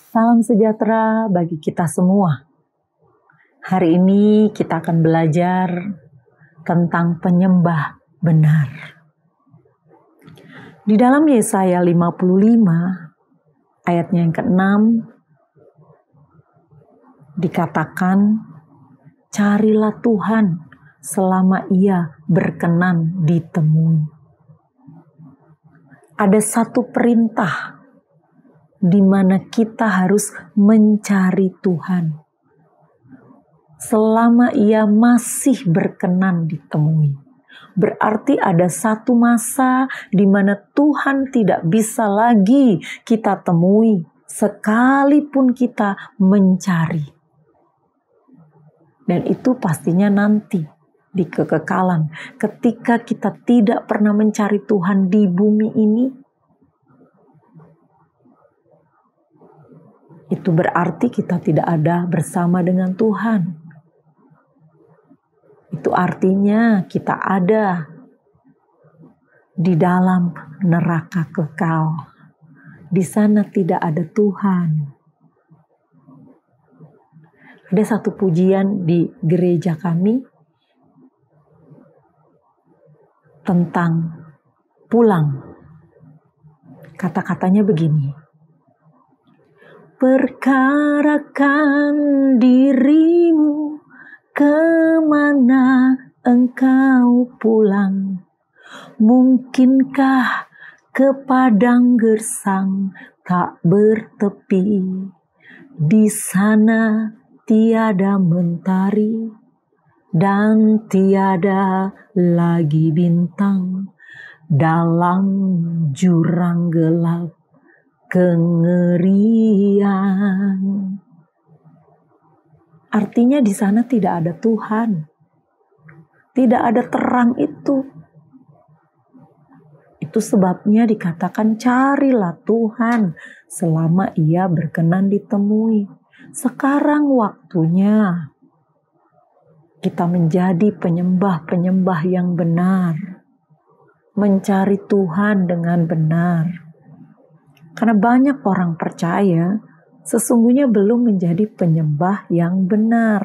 Salam sejahtera bagi kita semua. Hari ini kita akan belajar tentang penyembah benar. Di dalam Yesaya 55 ayatnya yang ke-6 dikatakan, carilah Tuhan selama Ia berkenan ditemui. Ada satu perintah di mana kita harus mencari Tuhan selama Ia masih berkenan ditemui. Berarti ada satu masa di mana Tuhan tidak bisa lagi kita temui sekalipun kita mencari. Dan itu pastinya nanti di kekekalan, ketika kita tidak pernah mencari Tuhan di bumi ini. Itu berarti kita tidak ada bersama dengan Tuhan. Itu artinya kita ada di dalam neraka kekal. Di sana tidak ada Tuhan. Ada satu pujian di gereja kami tentang pulang. Kata-katanya begini. Perkarakan dirimu, kemana engkau pulang? Mungkinkah ke padang gersang tak bertepi? Di sana tiada mentari dan tiada lagi bintang, dalam jurang gelap kengerian. Artinya di sana tidak ada Tuhan. Tidak ada terang itu. Itu sebabnya dikatakan carilah Tuhan selama Ia berkenan ditemui. Sekarang waktunya kita menjadi penyembah-penyembah yang benar. Mencari Tuhan dengan benar. Karena banyak orang percaya sesungguhnya belum menjadi penyembah yang benar.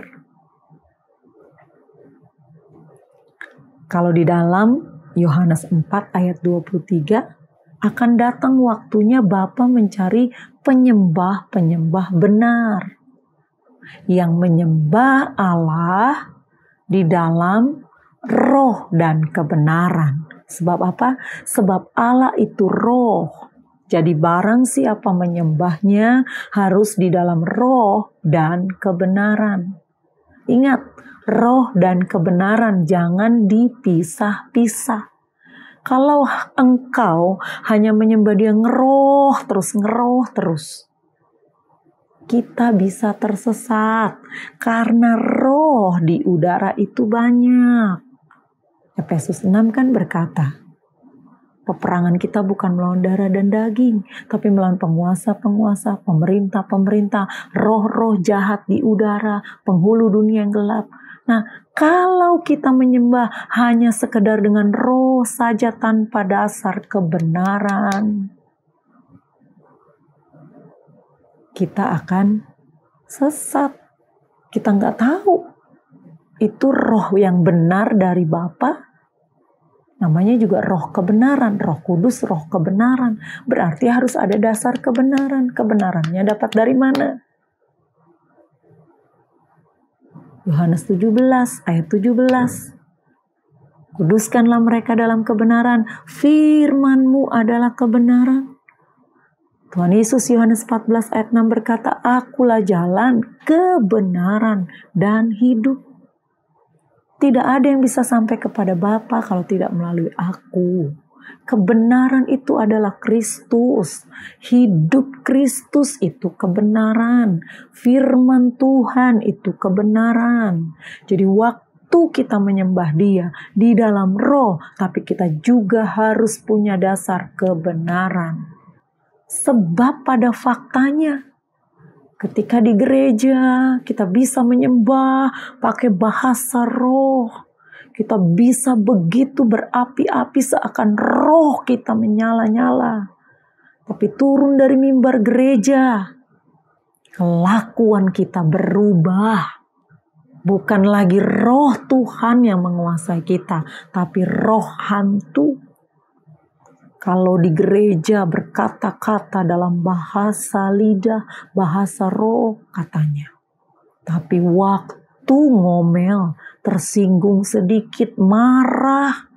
Kalau di dalam Yohanes 4 ayat 23, akan datang waktunya Bapa mencari penyembah-penyembah benar. Yang menyembah Allah di dalam roh dan kebenaran. Sebab apa? Sebab Allah itu roh. Jadi barang siapa menyembahnya harus di dalam roh dan kebenaran. Ingat, roh dan kebenaran jangan dipisah-pisah. Kalau engkau hanya menyembah Dia ngeroh terus, kita bisa tersesat karena roh di udara itu banyak. Efesus 6 kan berkata, peperangan kita bukan melawan darah dan daging, tapi melawan penguasa-penguasa, pemerintah-pemerintah, roh-roh jahat di udara, penghulu dunia yang gelap. Nah, kalau kita menyembah hanya sekedar dengan roh saja tanpa dasar kebenaran, kita akan sesat. Kita nggak tahu itu roh yang benar dari Bapa. Namanya juga roh kebenaran, Roh Kudus, roh kebenaran. Berarti harus ada dasar kebenaran. Kebenarannya dapat dari mana? Yohanes 17 ayat 17. Kuduskanlah mereka dalam kebenaran. Firman-Mu adalah kebenaran. Tuhan Yesus Yohanes 14 ayat 6 berkata, Akulah jalan, kebenaran, dan hidup. Tidak ada yang bisa sampai kepada Bapa kalau tidak melalui aku. Kebenaran itu adalah Kristus. Hidup Kristus itu kebenaran. Firman Tuhan itu kebenaran. Jadi waktu kita menyembah Dia di dalam roh, tapi kita juga harus punya dasar kebenaran. Sebab pada faktanya, ketika di gereja kita bisa menyembah pakai bahasa roh. Kita bisa begitu berapi-api seakan roh kita menyala-nyala. Tapi turun dari mimbar gereja, kelakuan kita berubah. Bukan lagi roh Tuhan yang menguasai kita, tapi roh hantu. Kalau di gereja berkata-kata dalam bahasa lidah, bahasa roh katanya. Tapi waktu ngomel, tersinggung sedikit, marah,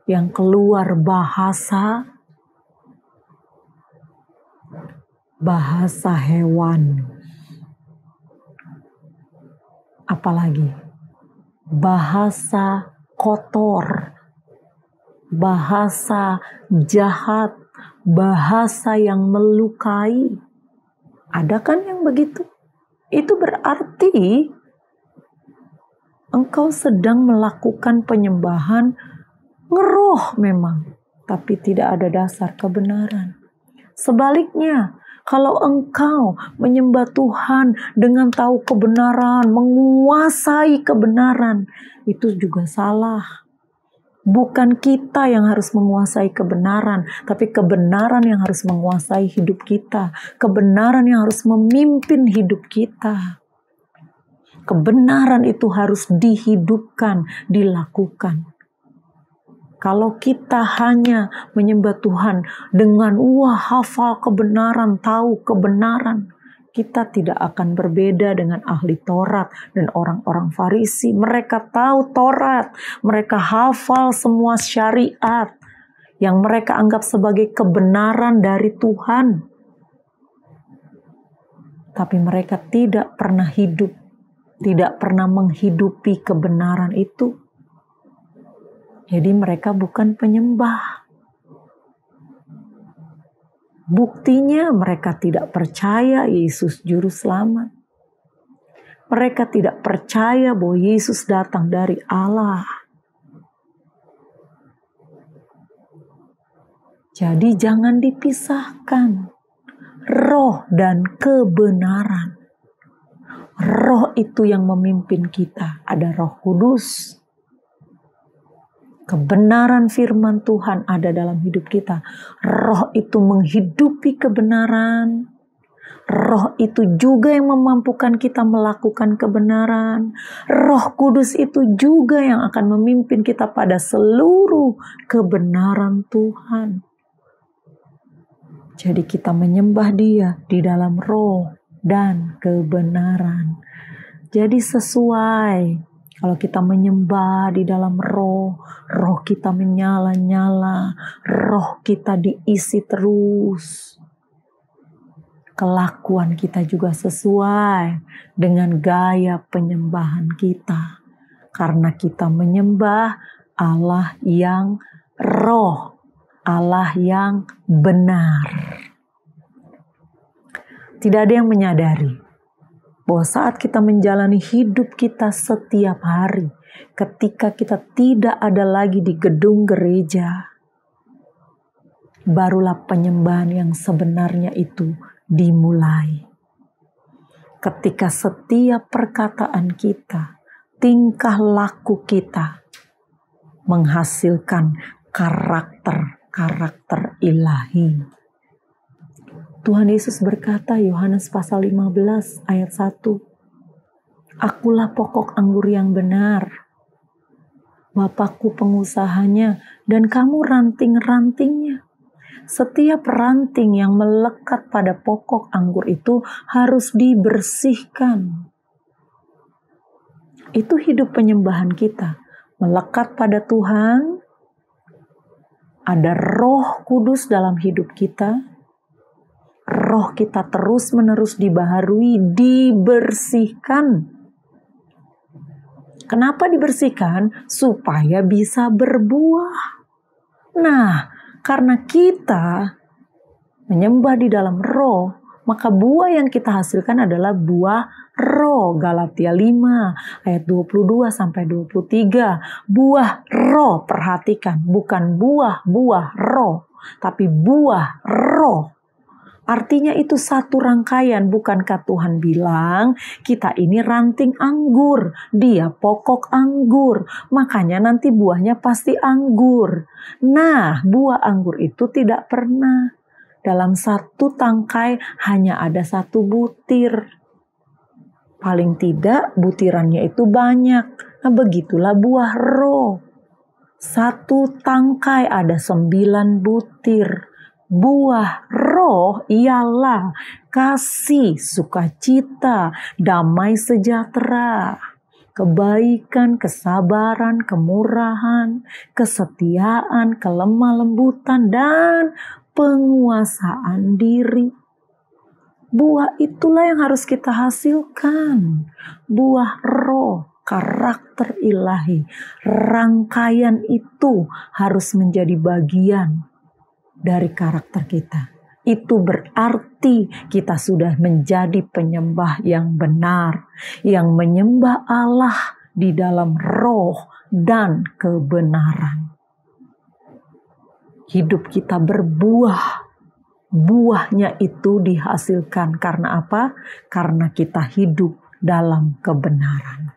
yang keluar bahasa hewan. Apalagi bahasa kotor, bahasa jahat, bahasa yang melukai. Ada kan yang begitu? Itu berarti engkau sedang melakukan penyembahan ngeroh memang, tapi tidak ada dasar kebenaran. Sebaliknya, kalau engkau menyembah Tuhan dengan tahu kebenaran, menguasai kebenaran, itu juga salah. Bukan kita yang harus menguasai kebenaran, tapi kebenaran yang harus menguasai hidup kita. Kebenaran yang harus memimpin hidup kita. Kebenaran itu harus dihidupkan, dilakukan. Kalau kita hanya menyembah Tuhan dengan hafal kebenaran, tahu kebenaran, kita tidak akan berbeda dengan ahli Taurat dan orang-orang Farisi. Mereka tahu Taurat, mereka hafal semua syariat yang mereka anggap sebagai kebenaran dari Tuhan. Tapi mereka tidak pernah hidup, tidak pernah menghidupi kebenaran itu. Jadi mereka bukan penyembah. Buktinya mereka tidak percaya Yesus Juru Selamat. Mereka tidak percaya bahwa Yesus datang dari Allah. Jadi jangan dipisahkan roh dan kebenaran. Roh itu yang memimpin kita. Ada Roh Kudus. Kebenaran firman Tuhan ada dalam hidup kita. Roh itu menghidupi kebenaran. Roh itu juga yang memampukan kita melakukan kebenaran. Roh Kudus itu juga yang akan memimpin kita pada seluruh kebenaran Tuhan. Jadi kita menyembah Dia di dalam roh dan kebenaran. Jadi sesuai. Kalau kita menyembah di dalam roh, roh kita menyala-nyala, roh kita diisi terus. Kelakuan kita juga sesuai dengan gaya penyembahan kita. Karena kita menyembah Allah yang roh, Allah yang benar. Tidak ada yang menyadari bahwa saat kita menjalani hidup kita setiap hari, ketika kita tidak ada lagi di gedung gereja, barulah penyembahan yang sebenarnya itu dimulai. Ketika setiap perkataan kita, tingkah laku kita menghasilkan karakter ilahi. Tuhan Yesus berkata, Yohanes pasal 15 ayat 1, Akulah pokok anggur yang benar, Bapakku pengusahanya, dan kamu ranting-rantingnya. Setiap ranting yang melekat pada pokok anggur itu harus dibersihkan. Itu hidup penyembahan kita, melekat pada Tuhan, ada Roh Kudus dalam hidup kita, roh kita terus-menerus dibaharui, dibersihkan. Kenapa dibersihkan? Supaya bisa berbuah. Nah, karena kita menyembah di dalam roh, maka buah yang kita hasilkan adalah buah roh. Galatia 5 ayat 22-23. Buah roh, perhatikan, bukan buah-buah roh, tapi buah roh. Artinya itu satu rangkaian. Bukankah Tuhan bilang kita ini ranting anggur, dia pokok anggur, makanya nanti buahnya pasti anggur. Nah, buah anggur itu tidak pernah dalam satu tangkai hanya ada satu butir. Paling tidak butirannya itu banyak. Nah, begitulah buah roh. Satu tangkai ada 9 butir. Buah roh ialah kasih, sukacita, damai sejahtera, kebaikan, kesabaran, kemurahan, kesetiaan, kelemah lembutan, dan penguasaan diri. Buah itulah yang harus kita hasilkan. Buah roh, karakter ilahi. Rangkaian itu harus menjadi bagian dari karakter kita. Itu berarti kita sudah menjadi penyembah yang benar, yang menyembah Allah di dalam roh dan kebenaran. Hidup kita berbuah. Buahnya itu dihasilkan karena apa? Karena kita hidup dalam kebenaran.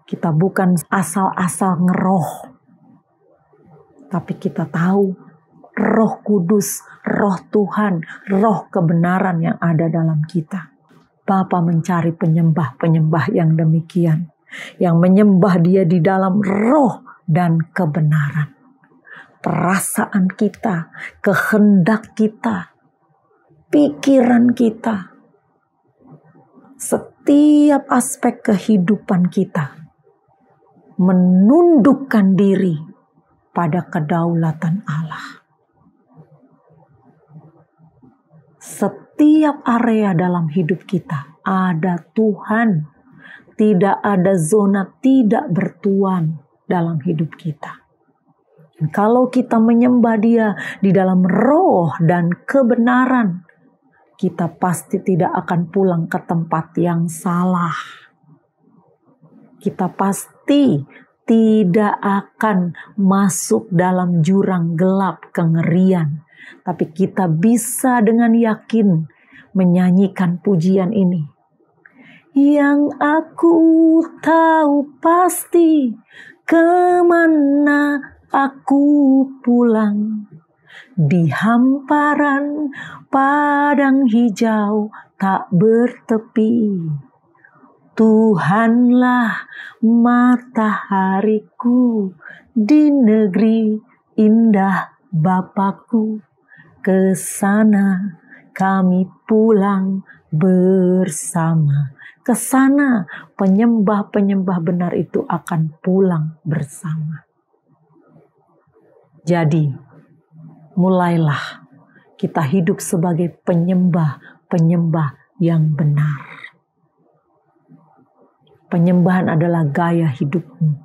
Kita bukan asal-asal ngeroh, tapi kita tahu Roh Kudus, Roh Tuhan, Roh kebenaran yang ada dalam kita. Bapa mencari penyembah-penyembah yang demikian, yang menyembah Dia di dalam roh dan kebenaran. Perasaan kita, kehendak kita, pikiran kita, setiap aspek kehidupan kita menundukkan diri pada kedaulatan Allah. Setiap area dalam hidup kita ada Tuhan. Tidak ada zona tidak bertuan dalam hidup kita. Dan kalau kita menyembah Dia di dalam roh dan kebenaran, kita pasti tidak akan pulang ke tempat yang salah. Kita pasti tidak akan masuk dalam jurang gelap kengerian. Tapi kita bisa dengan yakin menyanyikan pujian ini. Yang aku tahu pasti kemana aku pulang. Di hamparan padang hijau tak bertepi. Tuhanlah matahariku di negeri indah Bapakku. Ke sana kami pulang bersama. Ke sana penyembah-penyembah benar itu akan pulang bersama. Jadi, mulailah kita hidup sebagai penyembah-penyembah yang benar. Penyembahan adalah gaya hidupmu.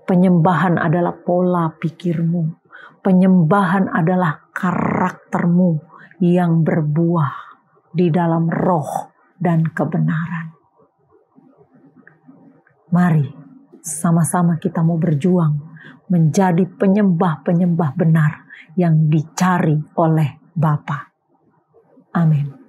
Penyembahan adalah pola pikirmu. Penyembahan adalah karaktermu yang berbuah di dalam roh dan kebenaran. Mari sama-sama kita mau berjuang menjadi penyembah-penyembah benar yang dicari oleh Bapa. Amin.